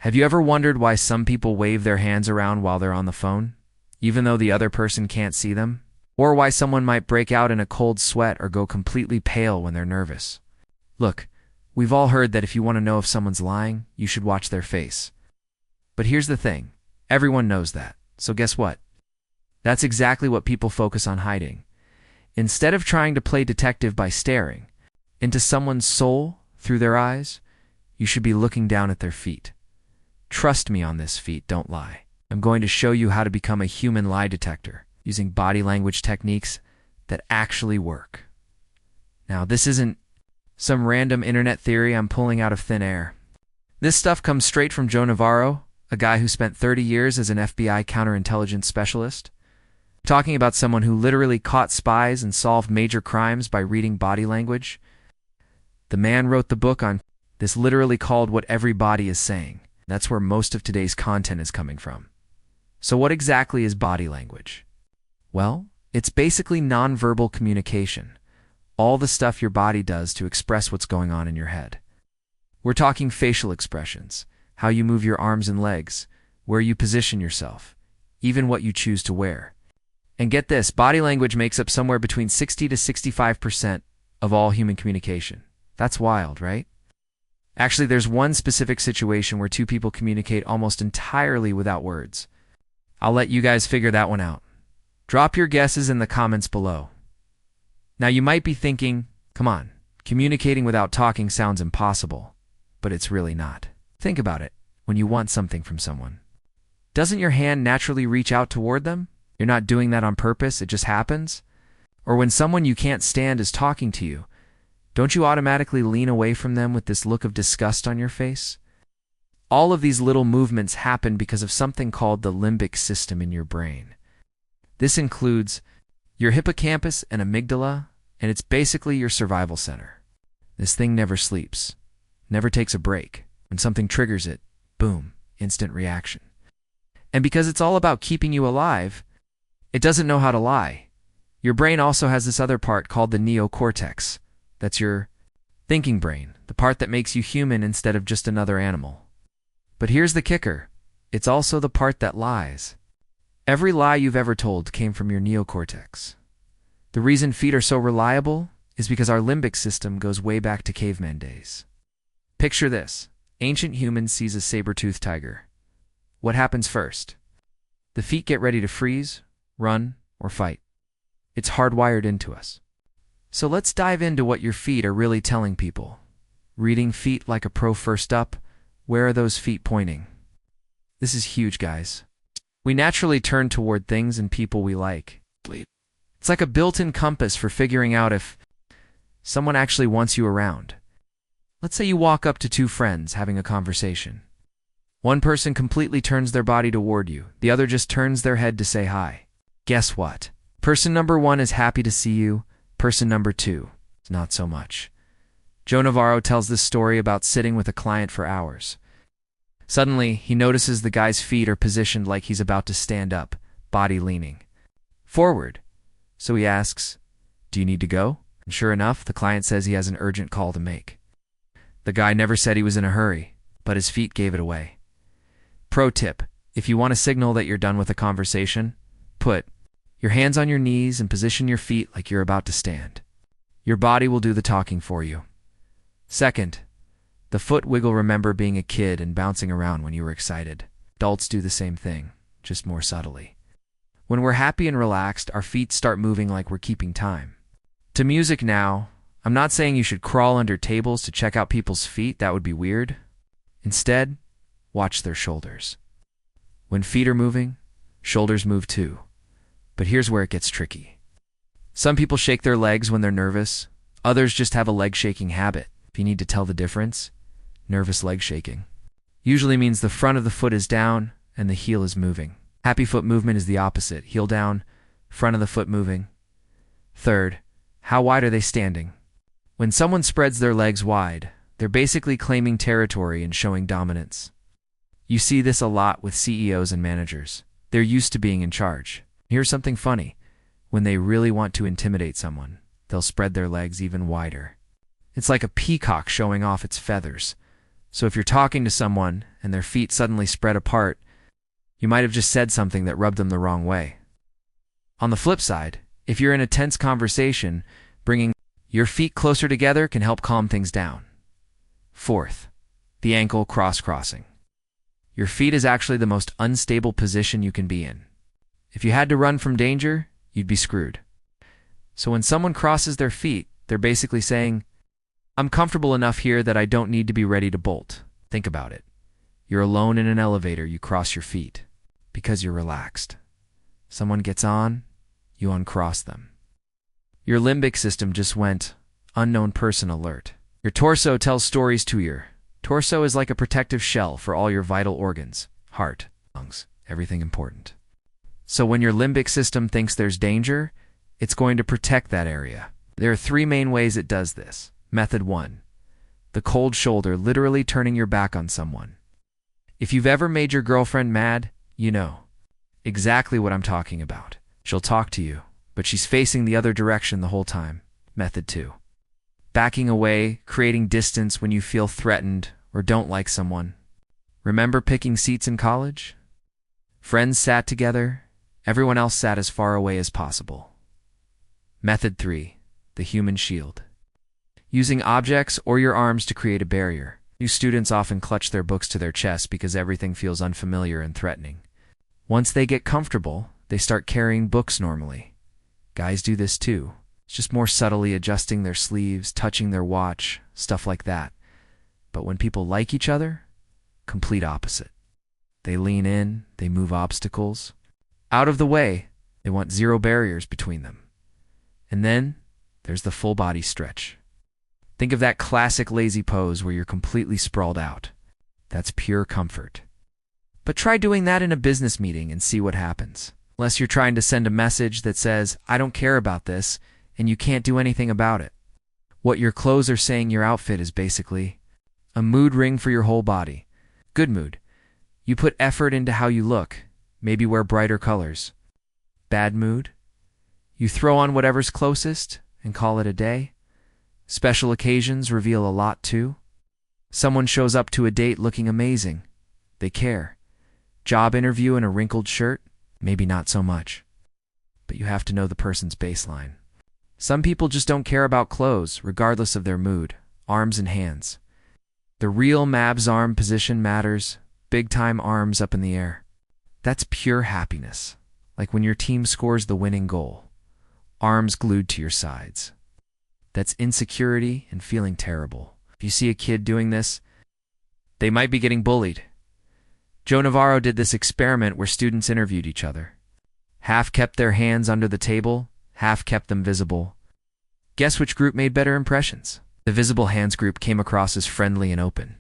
Have you ever wondered why some people wave their hands around while they're on the phone, even though the other person can't see them? Or why someone might break out in a cold sweat or go completely pale when they're nervous? Look, we've all heard that if you want to know if someone's lying, you should watch their face. But here's the thing, everyone knows that. So guess what? That's exactly what people focus on hiding. Instead of trying to play detective by staring into someone's soul through their eyes, you should be looking down at their feet. Trust me on this, feet don't lie. I'm going to show you how to become a human lie detector using body language techniques that actually work. Now, this isn't some random internet theory I'm pulling out of thin air. This stuff comes straight from Joe Navarro, a guy who spent 30 years as an FBI counterintelligence specialist, talking about someone who literally caught spies and solved major crimes by reading body language. The man wrote the book on this, literally called What Every Body Is Saying. That's where most of today's content is coming from. So what exactly is body language? Well, it's basically nonverbal communication. All the stuff your body does to express what's going on in your head. We're talking facial expressions, how you move your arms and legs, where you position yourself, even what you choose to wear. And get this, body language makes up somewhere between 60 to 65% of all human communication. That's wild, right? Actually, there's one specific situation where two people communicate almost entirely without words. I'll let you guys figure that one out. Drop your guesses in the comments below. Now you might be thinking, come on, communicating without talking sounds impossible, but it's really not. Think about it. When you want something from someone, doesn't your hand naturally reach out toward them? You're not doing that on purpose, it just happens? Or when someone you can't stand is talking to you, don't you automatically lean away from them with this look of disgust on your face? All of these little movements happen because of something called the limbic system in your brain. This includes your hippocampus and amygdala, and it's basically your survival center. This thing never sleeps, never takes a break. When something triggers it, boom, instant reaction. And because it's all about keeping you alive, it doesn't know how to lie. Your brain also has this other part called the neocortex. That's your thinking brain, the part that makes you human instead of just another animal. But here's the kicker. It's also the part that lies. Every lie you've ever told came from your neocortex. The reason feet are so reliable is because our limbic system goes way back to caveman days. Picture this. Ancient human sees a saber-toothed tiger. What happens first? The feet get ready to freeze, run, or fight. It's hardwired into us. So let's dive into what your feet are really telling people. Reading feet like a pro first up, where are those feet pointing? This is huge, guys. We naturally turn toward things and people we like. It's like a built-in compass for figuring out if someone actually wants you around. Let's say you walk up to two friends having a conversation. One person completely turns their body toward you. The other just turns their head to say hi. Guess what? Person number one is happy to see you. Person number two, not so much. Joe Navarro tells this story about sitting with a client for hours. Suddenly, he notices the guy's feet are positioned like he's about to stand up, body leaning forward. So he asks, "Do you need to go?" And sure enough, the client says he has an urgent call to make. The guy never said he was in a hurry, but his feet gave it away. Pro tip, if you want to signal that you're done with a conversation, put your hands on your knees and position your feet like you're about to stand. Your body will do the talking for you. Second, the foot wiggle. Remember being a kid and bouncing around when you were excited. Adults do the same thing, just more subtly. When we're happy and relaxed, our feet start moving like we're keeping time. To music now, I'm not saying you should crawl under tables to check out people's feet, that would be weird. Instead, watch their shoulders. When feet are moving, shoulders move too. But here's where it gets tricky. Some people shake their legs when they're nervous. Others just have a leg shaking habit. If you need to tell the difference, nervous leg shaking usually means the front of the foot is down and the heel is moving. Happy foot movement is the opposite. Heel down, front of the foot moving. Third, how wide are they standing? When someone spreads their legs wide, they're basically claiming territory and showing dominance. You see this a lot with CEOs and managers. They're used to being in charge. Here's something funny. When they really want to intimidate someone, they'll spread their legs even wider. It's like a peacock showing off its feathers. So if you're talking to someone and their feet suddenly spread apart, you might have just said something that rubbed them the wrong way. On the flip side, if you're in a tense conversation, bringing your feet closer together can help calm things down. Fourth, the ankle cross-crossing. Your feet is actually the most unstable position you can be in. If you had to run from danger, you'd be screwed. So when someone crosses their feet, they're basically saying, I'm comfortable enough here that I don't need to be ready to bolt. Think about it. You're alone in an elevator, you cross your feet because you're relaxed. Someone gets on, you uncross them. Your limbic system just went unknown person alert. Your torso tells stories to your torso is like a protective shell for all your vital organs, heart, lungs, everything important. So when your limbic system thinks there's danger, it's going to protect that area. There are 3 main ways it does this. Method 1. The cold shoulder, literally turning your back on someone. If you've ever made your girlfriend mad, you know exactly what I'm talking about. She'll talk to you, but she's facing the other direction the whole time. Method 2. Backing away, creating distance when you feel threatened or don't like someone. Remember picking seats in college? Friends sat together, everyone else sat as far away as possible. Method 3. The human shield. Using objects or your arms to create a barrier. New students often clutch their books to their chest because everything feels unfamiliar and threatening. Once they get comfortable, they start carrying books normally. Guys do this too. It's just more subtly adjusting their sleeves, touching their watch, stuff like that. But when people like each other, complete opposite. They lean in, they move obstacles out of the way. They want 0 barriers between them. And then there's the full body stretch. Think of that classic lazy pose where you're completely sprawled out. That's pure comfort. But try doing that in a business meeting and see what happens. Unless you're trying to send a message that says, I don't care about this, and you can't do anything about it. What your clothes are saying your outfit is basically a mood ring for your whole body. Good mood. You put effort into how you look, maybe wear brighter colors. Bad mood? You throw on whatever's closest and call it a day. Special occasions reveal a lot too. Someone shows up to a date looking amazing. They care. Job interview in a wrinkled shirt? Maybe not so much. But you have to know the person's baseline. Some people just don't care about clothes, regardless of their mood, arms and hands. The real Mab's arm position matters, big-time arms up in the air. That's pure happiness, like when your team scores the winning goal. Arms glued to your sides. That's insecurity and feeling terrible. If you see a kid doing this, they might be getting bullied. Joe Navarro did this experiment where students interviewed each other. Half kept their hands under the table, half kept them visible. Guess which group made better impressions? The visible hands group came across as friendly and open,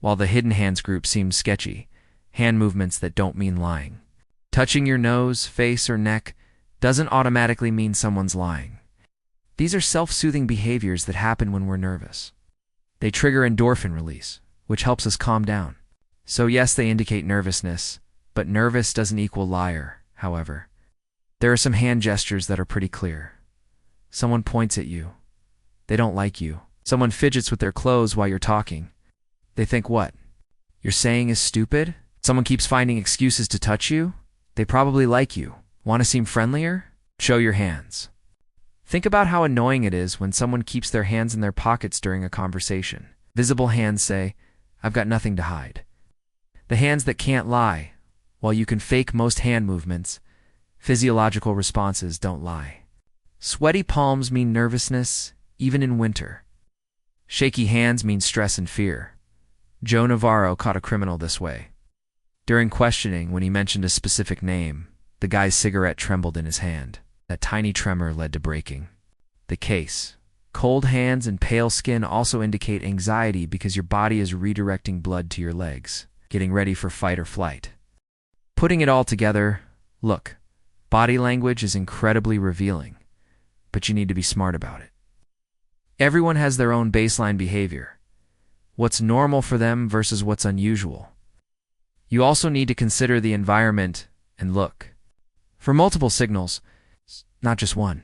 while the hidden hands group seemed sketchy, hand movements that don't mean lying. Touching your nose, face, or neck doesn't automatically mean someone's lying. These are self-soothing behaviors that happen when we're nervous. They trigger endorphin release, which helps us calm down. So yes, they indicate nervousness, but nervous doesn't equal liar, however. There are some hand gestures that are pretty clear. Someone points at you. They don't like you. Someone fidgets with their clothes while you're talking. They think what? You're saying is stupid? Someone keeps finding excuses to touch you? They probably like you. Want to seem friendlier? Show your hands. Think about how annoying it is when someone keeps their hands in their pockets during a conversation. Visible hands say, I've got nothing to hide. The hands that can't lie. While you can fake most hand movements, physiological responses don't lie. Sweaty palms mean nervousness, even in winter. Shaky hands mean stress and fear. Joe Navarro caught a criminal this way. During questioning, when he mentioned a specific name, the guy's cigarette trembled in his hand. That tiny tremor led to breaking the case. Cold hands and pale skin also indicate anxiety because your body is redirecting blood to your legs, getting ready for fight or flight. Putting it all together, look, body language is incredibly revealing, but you need to be smart about it. Everyone has their own baseline behavior. What's normal for them versus what's unusual. You also need to consider the environment and look for multiple signals, not just one.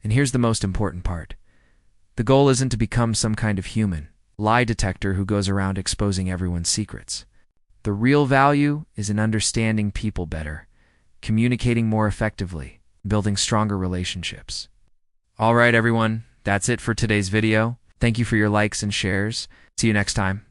And here's the most important part. The goal isn't to become some kind of human. lie detector who goes around exposing everyone's secrets. The real value is in understanding people better, communicating more effectively, building stronger relationships. All right, everyone, that's it for today's video. Thank you for your likes and shares. See you next time.